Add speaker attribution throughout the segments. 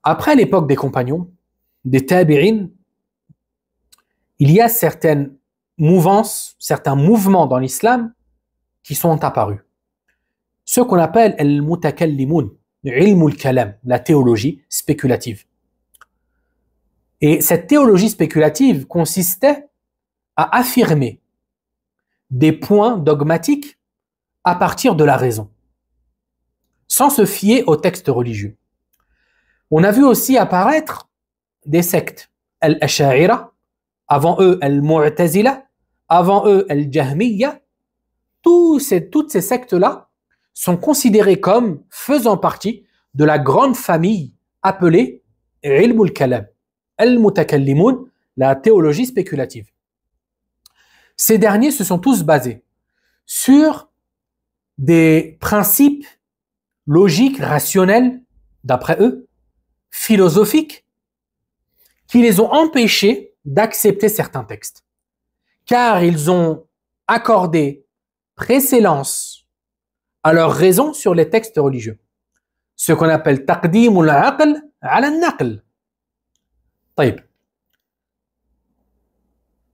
Speaker 1: Après l'époque des compagnons, des tabi'in, il y a certaines mouvances, certains mouvements dans l'islam qui sont apparus. Ce qu'on appelle al-mutakallimun, ilm al-kalam, la théologie spéculative. Et cette théologie spéculative consistait à affirmer des points dogmatiques à partir de la raison, sans se fier aux textes religieux. On a vu aussi apparaître des sectes, al-asha'ira, avant eux al-mu'tazila, avant eux al-jahmiya. Toutes ces sectes-là sont considérées comme faisant partie de la grande famille appelée ilm al-kalam, al-mutakallimun, la théologie spéculative. Ces derniers se sont tous basés sur des principes logiques, rationnels, d'après eux, philosophiques, qui les ont empêchés d'accepter certains textes. Car ils ont accordé préséance à leur raison sur les textes religieux. Ce qu'on appelle taqdim al-aql ala al-naql.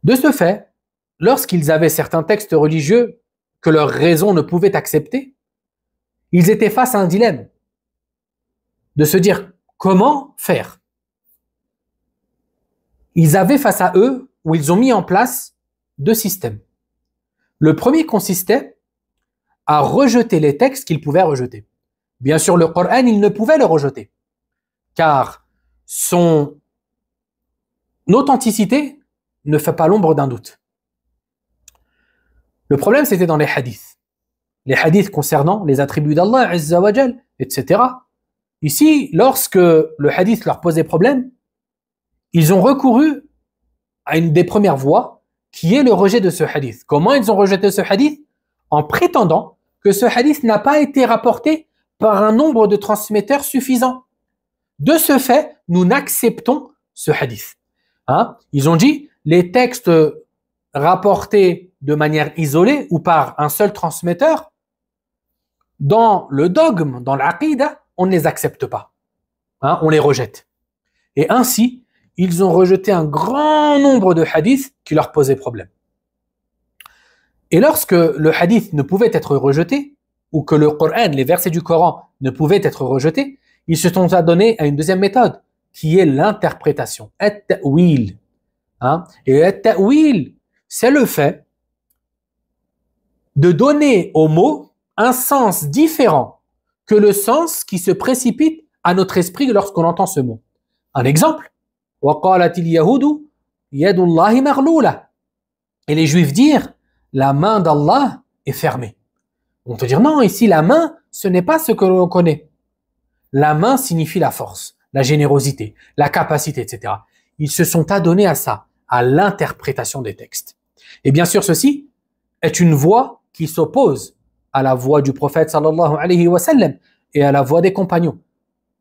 Speaker 1: De ce fait, lorsqu'ils avaient certains textes religieux que leur raison ne pouvait accepter, ils étaient face à un dilemme de se dire comment faire. Ils avaient face à eux, où ils ont mis en place deux systèmes. Le premier consistait à rejeter les textes qu'ils pouvaient rejeter. Bien sûr, le Coran, ils ne pouvaient le rejeter, car son authenticité ne fait pas l'ombre d'un doute. Le problème, c'était dans les hadiths. Les hadiths concernant les attributs d'Allah, Azza wa Jal, etc. Ici, lorsque le hadith leur posait problème, ils ont recouru à une des premières voies, qui est le rejet de ce hadith. Comment ils ont rejeté ce hadith? En prétendant que ce hadith n'a pas été rapporté par un nombre de transmetteurs suffisant. De ce fait, nous n'acceptons ce hadith. Ils ont dit, les textes rapportés de manière isolée ou par un seul transmetteur, dans le dogme, dans l'aqidah, on ne les accepte pas. On les rejette. Et ainsi, ils ont rejeté un grand nombre de hadiths qui leur posaient problème. Et lorsque le hadith ne pouvait être rejeté, ou que le Coran, les versets du Coran ne pouvaient être rejetés, ils se sont adonnés à une deuxième méthode, qui est l'interprétation, at-ta'wil. Et at-ta'wil, c'est le fait de donner aux mots un sens différent que le sens qui se précipite à notre esprit lorsqu'on entend ce mot. Un exemple, وَقَالَتِ الْيَهُودُ يَدُ اللَّهِ مَغْلُولَةٌ. Et les Juifs dirent, la main d'Allah est fermée. On te dit non, ici la main, ce n'est pas ce que l'on connaît. La main signifie la force, la générosité, la capacité, etc. Ils se sont adonnés à ça, à l'interprétation des textes. Et bien sûr, ceci est une voie qui s'oppose à la voie du prophète sallallahu alayhi wa sallam et à la voie des compagnons,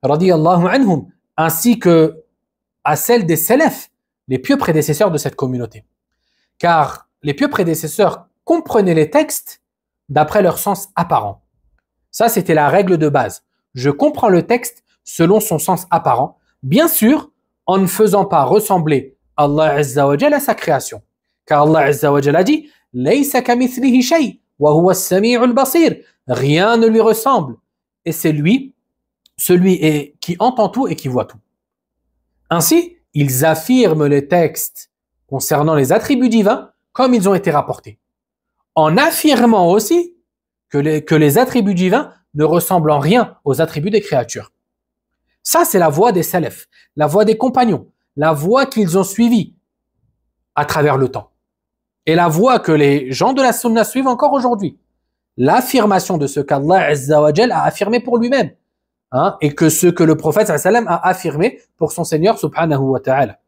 Speaker 1: radiyallahu anhum, ainsi que à celle des salaf, les pieux prédécesseurs de cette communauté. Car les pieux prédécesseurs comprenaient les textes d'après leur sens apparent. Ça, c'était la règle de base. Je comprends le texte selon son sens apparent, bien sûr, en ne faisant pas ressembler Allah Azza wa Jal à sa création. Car Allah Azza wa Jal a dit « Laysa kamithlihi shay, wa huwa as-sami'ul basir » Rien ne lui ressemble. Et c'est lui, qui entend tout et qui voit tout. Ainsi, ils affirment les textes concernant les attributs divins comme ils ont été rapportés, en affirmant aussi que les attributs divins ne ressemblent en rien aux attributs des créatures. Ça, c'est la voie des salafs, la voie des compagnons, la voie qu'ils ont suivie à travers le temps. Et la voie que les gens de la sunna suivent encore aujourd'hui. L'affirmation de ce qu'Allah Azza wa Jal a affirmé pour lui-même. Et que ce que le prophète sallam a affirmé pour son Seigneur subhanahu wa ta'ala.